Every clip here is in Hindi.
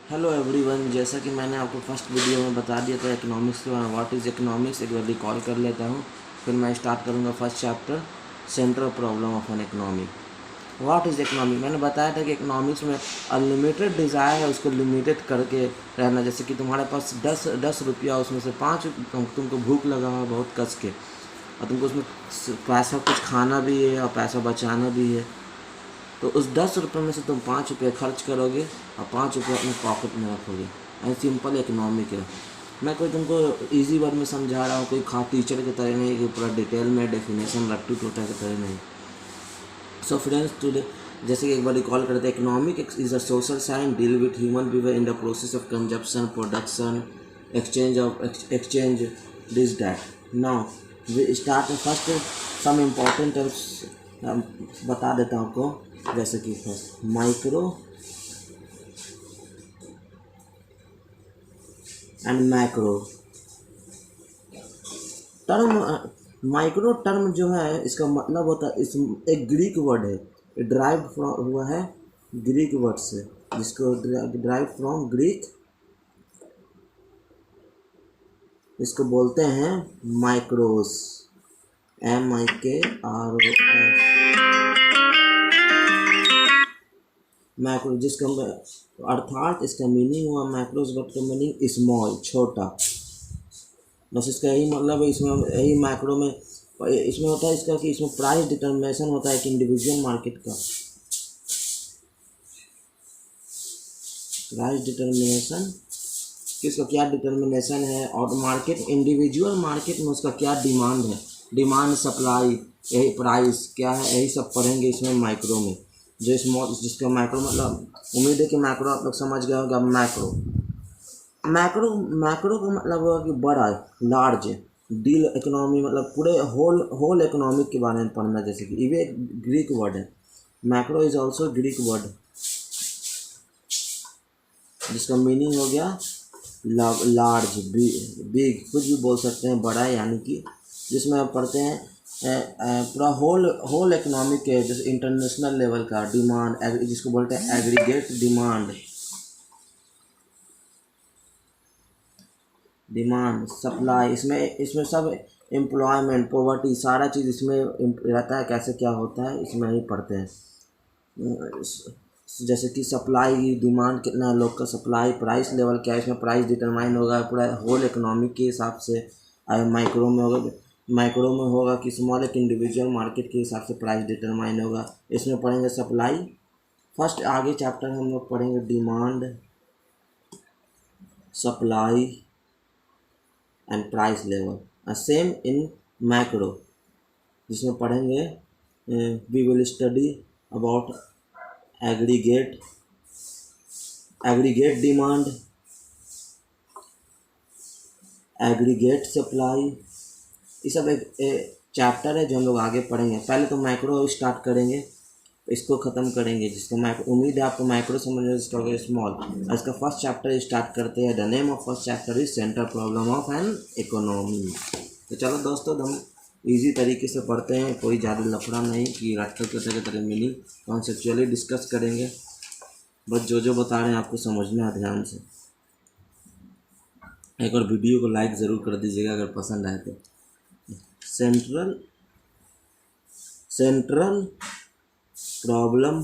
हेलो एवरीवन, जैसा कि मैंने आपको फर्स्ट वीडियो में बता दिया था इकोनॉमिक्स के बारे में, व्हाट इज़ इकोनॉमिक्स, एक बार रिकॉल कर लेता हूँ। फिर मैं स्टार्ट करूँगा first chapter, central problem of an economy. What is economy, मैंने बताया था कि इकोनॉमिक्स में अनलिमिटेड डिज़ायर है, उसको लिमिटेड करके रहना। जैसे कि तुम्हारे पास दस रुपया, उसमें से 5 तुमको भूख लगा हुआ बहुत कस के, और तुमको उसमें पैसा कुछ खाना भी है और पैसा बचाना भी है। तो उस 10 रुपये में से तुम 5 रुपये खर्च करोगे और 5 रुपये अपने पॉकेट में रखोगे। ऐसे सिंपल इकोनॉमिक है। मैं कोई तुमको इजी वर्ड में समझा रहा हूँ, कोई टीचर की तरह नहीं कि पूरा डिटेल में डेफिनेशन रट्टू टोटा की तरह नहीं। सो फ्रेंड्स, टुडे जैसे कि एक बार रिकॉल करते हैं, economic is a social science deal with human behaviour in the process of consumption, production, exchange this that। Now we start first some important terms बता देता हूँ आपको। जैसे कि first micro and macro term. Micro term जो है, इसका मतलब होता है, इस एक ग्रीक वर्ड है, ड्राइव फ्रॉम हुआ है ग्रीक वर्ड से, जिसको ड्राइव फ्रॉम ग्रीक, इसको बोलते हैं माइक्रोस, MIKROS, मैक्रो, जिसका अर्थात इसका मीनिंग हुआ मैक्रोस, वर्ड का मीनिंग स्मॉल, छोटा। बस इसका यही मतलब है। इसमें यही मैक्रो में इसमें होता है इसका कि इसमें प्राइस डिटर्मिनेशन होता है कि इंडिविजुअल मार्केट का प्राइस डिटर्मिनेशन, कि उसका क्या डिटर्मिनेशन है, और मार्केट, इंडिविजुअल मार्केट में उसका क्या डिमांड है, डिमांड सप्लाई, यही प्राइस क्या है, यही सब पढ़ेंगे इसमें माइक्रो में। जो स्मॉल, जिसका मैक्रो मतलब, उम्मीद है कि मैक्रो आप लोग समझ गए होंगे। मैक्रो मैक्रो मैक्रो का मतलब हुआ कि बड़ा, लार्ज। डील इकोनॉमी मतलब पूरे होल इकोनॉमिक के बारे में पढ़ना। जैसे कि ये एक ग्रीक वर्ड है, macro is also Greek word, जिसका मीनिंग हो गया लार्ज, बिग, कुछ भी बोल सकते हैं, बड़ा, यानी कि जिसमें आप पढ़ते हैं पूरा होल इकोनॉमिक के, जैसे इंटरनेशनल लेवल का डिमांड, जिसको बोलते हैं एग्रीगेट डिमांड सप्लाई, इसमें इसमें सब एम्प्लॉयमेंट, पॉवर्टी, सारा चीज़ इसमें रहता है, कैसे क्या होता है इसमें ही पढ़ते हैं। जैसे कि सप्लाई, डिमांड कितना है लोग का, सप्लाई, प्राइस लेवल क्या है, इसमें प्राइस डिटरमाइन होगा पूरा होल इकोनॉमिक के हिसाब से। माइक्रो में होगा कि स्मॉल, एक इंडिविजुअल मार्केट के हिसाब से प्राइस डिटरमाइन होगा। इसमें पढ़ेंगे सप्लाई फर्स्ट, आगे चैप्टर हम लोग पढ़ेंगे demand, supply and price level. Same in macro, जिसमें पढ़ेंगे we will study about aggregate demand, aggregate supply. ये सब एक चैप्टर है जो हम लोग आगे पढ़ेंगे। पहले तो मैक्रो स्टार्ट करेंगे, इसको ख़त्म करेंगे, जिसका मैक्रो, उम्मीद है आपको मैक्रो समझ में स्मॉल। इसका फर्स्ट चैप्टर स्टार्ट करते हैं। The name of first chapter is central problem of an economy. तो चलो दोस्तों, हम इजी तरीके से पढ़ते हैं, कोई ज़्यादा लफड़ा नहीं कि रट्टा की तरह मीनिंग कॉन्सेप्चुअली डिस्कस करेंगे। बस जो बता रहे हैं आपको समझना है ध्यान से। एक और वीडियो को लाइक ज़रूर कर दीजिएगा अगर पसंद आए तो। Central problem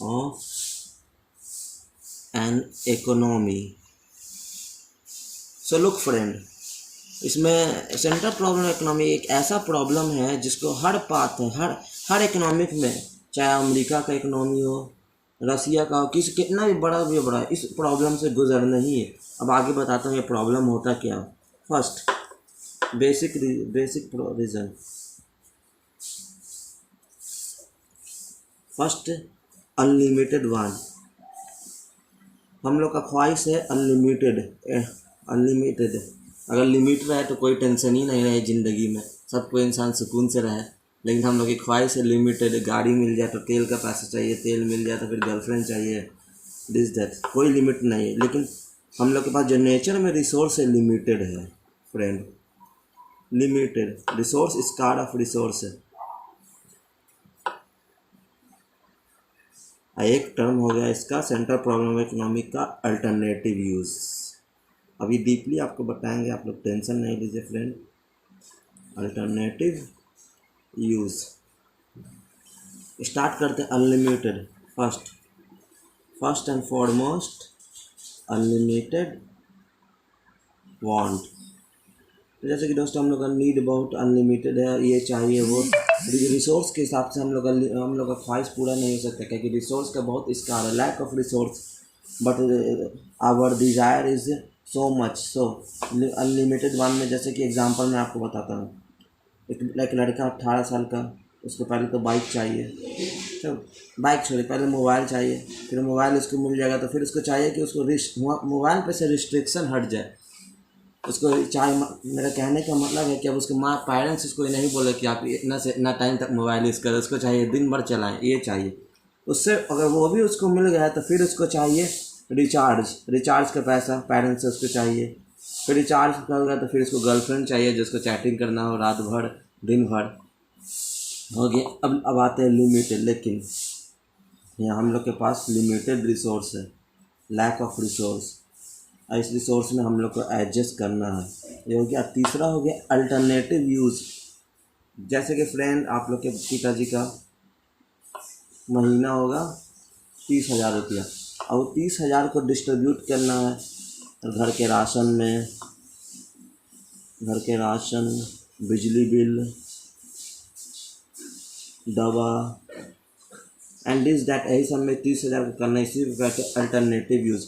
of an economy. So look friend, इसमें सेंट्रल प्रॉब्लम इकोनॉमी एक ऐसा प्रॉब्लम है जिसको हर पार्ट है, हर इकोनॉमिक में, चाहे अमेरिका का इकोनॉमी हो, रसिया का हो, कितना भी बड़ा, इस प्रॉब्लम से गुजरना ही है। अब आगे बताता हूँ ये प्रॉब्लम होता क्या। First basic reason, first unlimited one. हम लोग का ख्वाहिश है अनलिमिटेड। अगर लिमिट रहे तो कोई टेंशन ही नहीं रहे ज़िंदगी में, सब कोई इंसान सुकून से रहे। लेकिन हम लोग की ख्वाहिश है लिमिटेड। गाड़ी मिल जाए तो तेल का पैसा चाहिए, तेल मिल जाए तो फिर गर्लफ्रेंड चाहिए, दिस दैट, कोई लिमिट नहीं है। लेकिन हम लोग के पास जो नेचर में रिसोर्स है, लिमिटेड है friend, limited resource, scar of resource है। एक टर्म हो गया इसका सेंट्रल प्रॉब्लम ऑफ इकोनॉमिक का अल्टरनेटिव यूज़। अभी डीपली आपको बताएंगे, आप लोग टेंशन नहीं लीजिए फ्रेंड। अल्टरनेटिव यूज़ स्टार्ट करते हैं unlimited. First and foremost unlimited want. तो जैसे कि दोस्तों हम लोग का नीड बहुत अनलिमिटेड है, ये चाहिए वो, रिसोर्स के हिसाब से हम लोग का ख्वाहिश पूरा नहीं हो सकता, क्योंकि रिसोर्स का बहुत स्कार है, lack of resource, but our desire is so much. So unlimited one में जैसे कि एग्जांपल मैं आपको बताता हूँ। एक लड़का 18 साल का, उसको पहले तो बाइक चाहिए, तो बाइक छोड़िए, पहले मोबाइल चाहिए, फिर मोबाइल उसको मिल जाएगा तो फिर उसको चाहिए कि उसको मोबाइल पे से रिस्ट्रिक्शन हट जाए। उसको चाहे, मेरा कहने का मतलब है कि अब उसके माँ पेरेंट्स उसको नहीं बोले कि आप इतना से इतना टाइम तक मोबाइल यूज़ करें, उसको चाहिए दिन भर चलाएं, ये चाहिए। उससे अगर वो भी उसको मिल गया तो फिर उसको चाहिए रिचार्ज का पैसा पेरेंट्स से उसको चाहिए। फिर रिचार्ज कर गया तो फिर उसको गर्लफ्रेंड चाहिए जिसको चैटिंग करना हो रात भर दिन भर, हो गया। अब आते हैं लिमिटेड। लेकिन यहाँ हम लोग के पास लिमिटेड रिसोर्स है, लैक ऑफ रिसोर्स, इस रिसोर्स में हम लोग को एडजस्ट करना है, ये हो गया। तीसरा हो गया अल्टरनेटिव यूज़। जैसे कि फ्रेंड आप लोग के पिताजी का महीना होगा 30,000 रुपया, और 30,000 को डिस्ट्रीब्यूट करना है घर के राशन में, घर के राशन, बिजली बिल, दवा एंड दिस दैट, यही सब में 30,000 को करना है। इसी पे कहते हैं अल्टरनेटिव यूज़।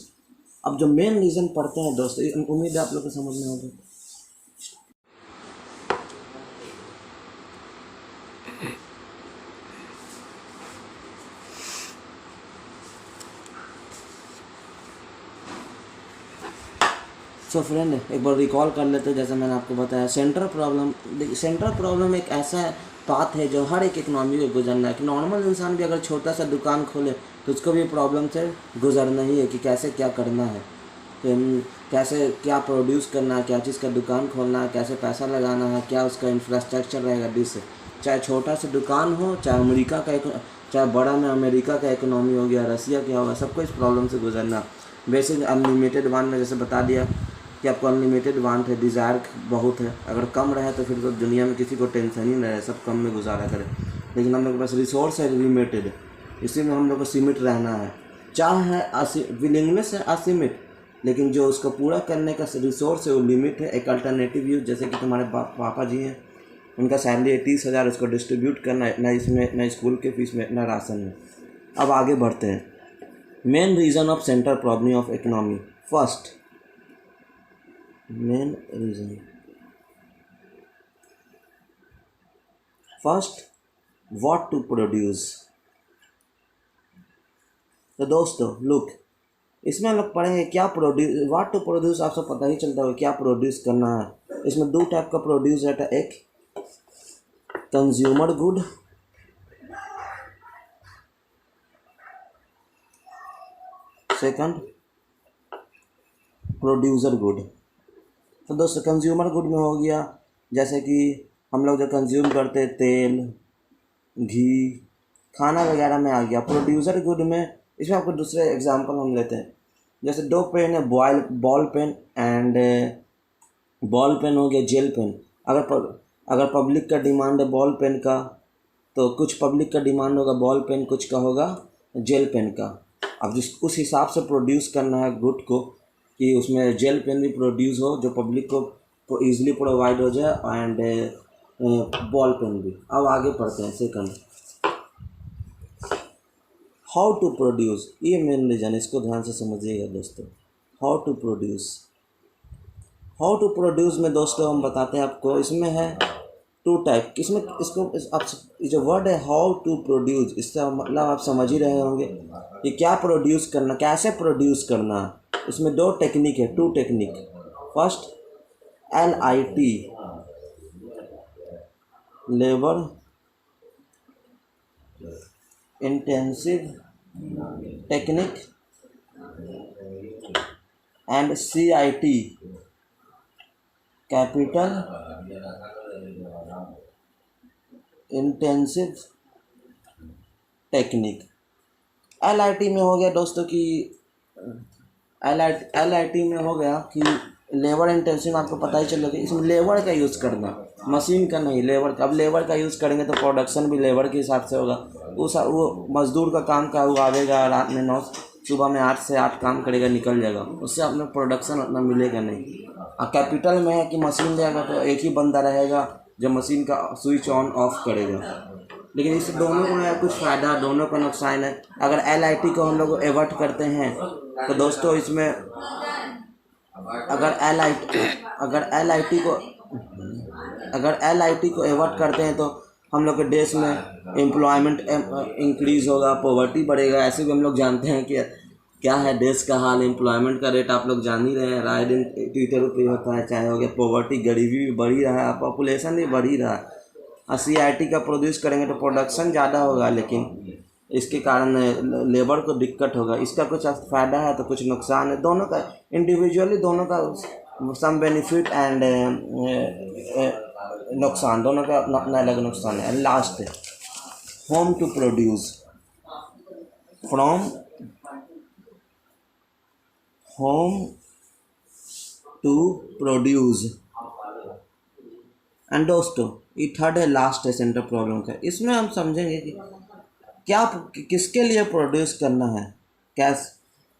अब जो मेन रीज़न पढ़ते हैं दोस्तों, उम्मीद है आप लोग को समझ में होगा। सो फ्रेंड एक बार रिकॉल कर लेते हैं, जैसे मैंने आपको बताया सेंट्रल प्रॉब्लम एक ऐसा पाथ है जो हर एक इकनॉमी को गुजरना है। कि नॉर्मल इंसान भी अगर छोटा सा दुकान खोले तो उसको भी प्रॉब्लम से गुजरना ही है कि कैसे क्या करना है, कैसे क्या प्रोड्यूस करना है, क्या चीज़ का दुकान खोलना है, कैसे पैसा लगाना है, क्या उसका इंफ्रास्ट्रक्चर रहेगा। जिससे चाहे छोटा सा दुकान हो, चाहे बड़ा में अमेरिका का इकोनॉमी हो गया, रसिया क्या होगा, सबको इस प्रॉब्लम से गुजरना। बेसिक अनलिमिटेड वांट में जैसे बता दिया कि आपको अनलिमिटेड वांट है, डिज़ायर बहुत है, अगर कम रहे तो फिर तो दुनिया में किसी को टेंशन ही नहीं रहे, सब कम में गुजारा करें। लेकिन हम लोग के पास रिसोर्स है लिमिटेड, इसी में हम लोग को सीमित रहना है। चाह है विलिंगनेस है असीमित, लेकिन जो उसको पूरा करने का रिसोर्स है वो लिमिट है। एक अल्टरनेटिव यूज, जैसे कि तुम्हारे पापा जी हैं, उनका सैलरी है 30,000, उसको डिस्ट्रीब्यूट करना है, ना इसमें ना स्कूल के फीस में ना राशन में। अब आगे बढ़ते हैं। Main reason of central problem of economy. First main reason, first what to produce. तो दोस्तों लुक, इसमें हम लोग पढ़ेंगे क्या प्रोड्यूस, व्हाट टू प्रोड्यूस आपको पता ही चलता होगा क्या प्रोड्यूस करना है। इसमें दो टाइप का प्रोड्यूस रहता है, एक consumer good, second producer good. तो दोस्तों कंज्यूमर गुड में हो गया जैसे कि हम लोग जो कंज्यूम करते हैं तेल, घी, खाना वगैरह में आ गया। प्रोड्यूसर गुड में इसमें आपको दूसरे एग्जांपल हम लेते हैं, जैसे दो पेन है, ball pen and ball pen हो गया जेल पेन। अगर पब्लिक का डिमांड है बॉल पेन का, तो कुछ पब्लिक का डिमांड होगा बॉल पेन, कुछ का होगा जेल पेन का। अब उस हिसाब से प्रोड्यूस करना है गुड को कि उसमें जेल पेन भी प्रोड्यूस हो जो पब्लिक को ईजिली प्रोवाइड हो जाए, एंड बॉल पेन भी। अब आगे पढ़ते हैं सेकंड, हाउ टू प्रोड्यूस। ये मेन रीजन, इसको ध्यान से समझिएगा दोस्तों। हाउ टू प्रोड्यूस में दोस्तों हम बताते हैं आपको, इसमें है टू टाइप। इसमें आप जो वर्ड है हाउ टू प्रोड्यूस, इसका मतलब आप समझ ही रहे होंगे कि क्या प्रोड्यूस करना, कैसे प्रोड्यूस करना। इसमें दो टेक्निक है, two technique. First LIT, labour intensive technique, and CIT, capital intensive technique. LIT में हो गया दोस्तों कि LIT में हो गया कि लेबर इंटेंसिव, आपको पता ही चलेगा। इसमें लेबर का यूज़ करना, मशीन का नहीं, लेबर का। अब लेबर का यूज़ करेंगे तो प्रोडक्शन भी लेबर के हिसाब से होगा। वो मजदूर का काम का वो आवेगा रात में 9, सुबह में 8 से 8 काम करेगा, निकल जाएगा, उससे अपना प्रोडक्शन उतना मिलेगा नहीं। और कैपिटल में है कि मशीन लेगा तो एक ही बंदा रहेगा जो मशीन का स्विच ऑन ऑफ करेगा। लेकिन इस दोनों को है कुछ फ़ायदा, दोनों का नुकसान है। अगर LIT को हम लोग एवर्ट करते हैं तो दोस्तों इसमें अगर LIT को एवर्ट करते हैं तो हम लोग के देश में एम्प्लॉयमेंट इंक्रीज़ होगा, पॉवर्टी बढ़ेगा। ऐसे भी हम लोग जानते हैं कि क्या है देश का हाल, एम्प्लॉयमेंट का रेट आप लोग जान ही रहे हैं, राय दिन ट्विटर पे होता है। चाहे हो गया पॉवर्टी, गरीबी भी बढ़ ही रहा है, पॉपुलेशन भी बढ़ ही रहा है। और CIT का प्रोड्यूस करेंगे तो प्रोडक्शन ज़्यादा होगा, लेकिन इसके कारण लेबर को दिक्कत होगा। इसका कुछ फ़ायदा है तो कुछ नुकसान है, दोनों का इंडिविजुअली, दोनों का सम बेनिफिट एंड नुकसान, दोनों का अपना अपना अलग नुकसान है। Last, home to produce, from home to produce. And दोस्तों ये थर्ड है, लास्ट है सेंटर प्रॉब्लम का। इसमें हम समझेंगे कि क्या किसके लिए प्रोड्यूस करना है,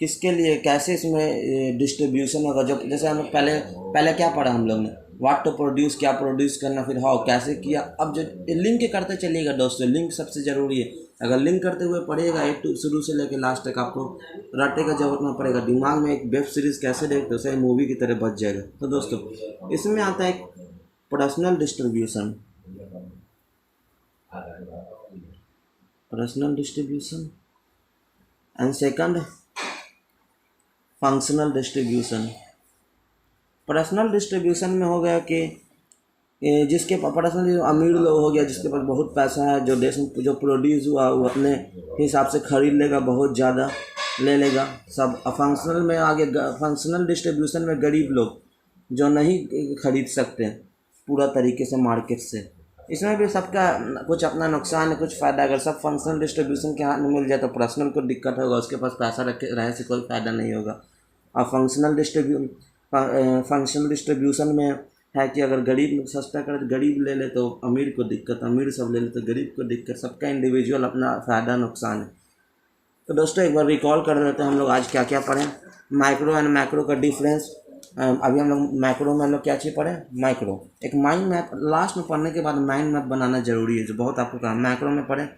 किसके लिए, कैसे इसमें डिस्ट्रीब्यूशन होगा। जब जैसे हम पहले क्या पढ़ा हम लोग ने, व्हाट टू प्रोड्यूस, क्या प्रोड्यूस करना, फिर हाउ, कैसे किया। अब जो लिंक करते चलिएगा दोस्तों, लिंक सबसे ज़रूरी है। अगर लिंक करते हुए पढ़िएगा A to शुरू से लेकर लास्ट तक, आपको रटे का जरूरत ना पड़ेगा। दिमाग में एक वेब सीरीज़ कैसे देखते हो, सही मूवी की तरह बच जाएगा। तो दोस्तों इसमें आता है personal distribution, and second functional distribution. Personal distribution में हो गया कि जिसके पर्सनल अमीर लोग हो गया, जिसके पास बहुत पैसा है, जो देश में जो प्रोड्यूस हुआ वो अपने हिसाब से खरीद लेगा, बहुत ज़्यादा ले लेगा सब। फंक्शनल में आगे, फंक्शनल डिस्ट्रीब्यूशन में गरीब लोग जो नहीं खरीद सकते पूरा तरीके से मार्केट से, इसमें भी सबका कुछ अपना नुकसान है, कुछ फ़ायदा। अगर सब फंक्शनल डिस्ट्रीब्यूशन के हाथ में मिल जाए तो पर्सनल को दिक्कत होगा, उसके पास पैसा रहे से कोई फ़ायदा नहीं होगा। और फंक्शनल डिस्ट्रीब्यूशन में है कि अगर गरीब सस्ता करे तो गरीब ले ले तो अमीर को दिक्कत, अमीर सब ले ले तो गरीब को दिक्कत। सबका इंडिविजुअल अपना फ़ायदा नुकसान है। तो दोस्तों एक बार रिकॉल कर लेते हैं हम लोग आज क्या क्या पढ़े। माइक्रो एंड मैक्रो का डिफरेंस। अभी हम लोग मैक्रो में हम लोग क्या चीज़ पढ़े, माइक्रो। एक माइंड मैप लास्ट में पढ़ने के बाद माइंड मैप बनाना जरूरी है, जो बहुत आपको कहा। मैक्रो में पढ़े,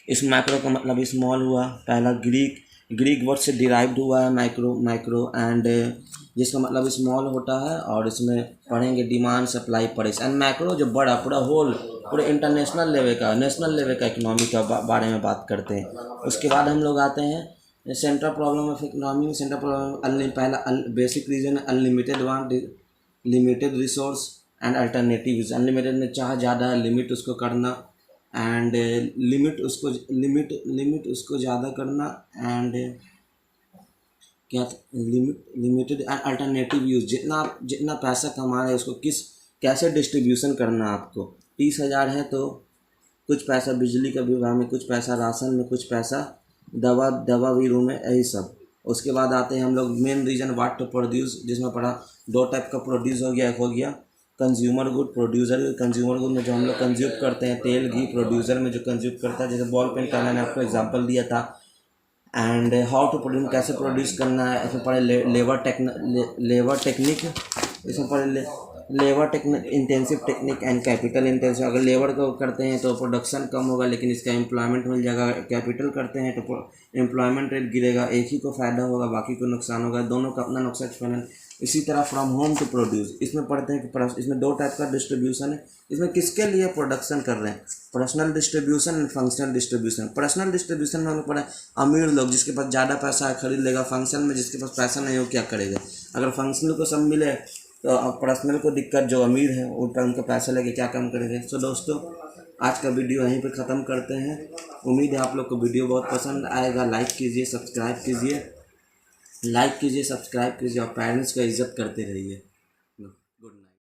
इस मैक्रो का मतलब स्मॉल हुआ, पहला ग्रीक वर्ड से डिराइव्ड हुआ है माइक्रो एंड जिसका मतलब स्मॉल होता है। और इसमें पढ़ेंगे demand, supply, price. And macro जो बड़ा पूरा होल, पूरे इंटरनेशनल लेवल का, नेशनल लेवल का इकोनॉमी का बारे में बात करते हैं। उसके बाद हम लोग आते हैं central problem of economy. Central problem पहला बेसिक रीजन है unlimited want, limited resource and alternative. Unlimited में चाह ज़्यादा है, लिमिट उसको करना, एंड लिमिट उसको ज़्यादा करना, एंड क्या लिमिटेड एंड अल्टरनेटिव यूज़। जितना पैसा कमा रहे हैं उसको कैसे डिस्ट्रीब्यूशन करना। आपको 30,000 है तो कुछ पैसा बिजली का विभाग में, कुछ पैसा राशन में, कुछ पैसा दवा बीरो में, यही सब। उसके बाद आते हैं हम लोग main reason what to produce, जिसमें पढ़ा 2 टाइप का प्रोड्यूस हो गया। एक हो गया consumer good, producer. Consumer good में जो हम लोग कंज्यूम करते हैं, तेल घी। प्रोड्यूसर में जो कंज्यूम करता है, जैसे बॉल पेन का मैंने आपको एग्जांपल दिया था। एंड हाउ टू प्रोड्यूस, कैसे प्रोड्यूस करना है। इसमें पढ़े लेबर टेक्निक, इसमें पढ़े labour technique, intensive technique and capital intensive. अगर लेबर को करते हैं तो प्रोडक्शन कम होगा, लेकिन इसका एम्प्लॉयमेंट मिल जाएगा। कैपिटल करते हैं तो एम्प्लॉयमेंट रेट गिरेगा, एक ही को फ़ायदा होगा, बाकी को नुकसान होगा। दोनों का अपना नुकसान। इसी तरह फ्रॉम होम टू प्रोड्यूस, इसमें पढ़ते हैं कि इसमें 2 टाइप का डिस्ट्रीब्यूशन है। इसमें किसके लिए प्रोडक्शन कर रहे हैं, personal distribution and functional distribution. Personal distribution में हमें पढ़ा अमीर लोग, जिसके पास ज़्यादा पैसा है खरीद लेगा। फंक्शन में जिसके पास पैसा नहीं हो क्या करेगा। अगर फंक्शनल को सब मिले तो पर्सनल को दिक्कत, जो अमीर है उनका पैसा लेके क्या काम करेंगे। सो दोस्तों आज का वीडियो यहीं पे ख़त्म करते हैं। उम्मीद है आप लोग को वीडियो बहुत पसंद आएगा। लाइक कीजिए, सब्सक्राइब कीजिए और पेरेंट्स का इज्जत करते रहिए।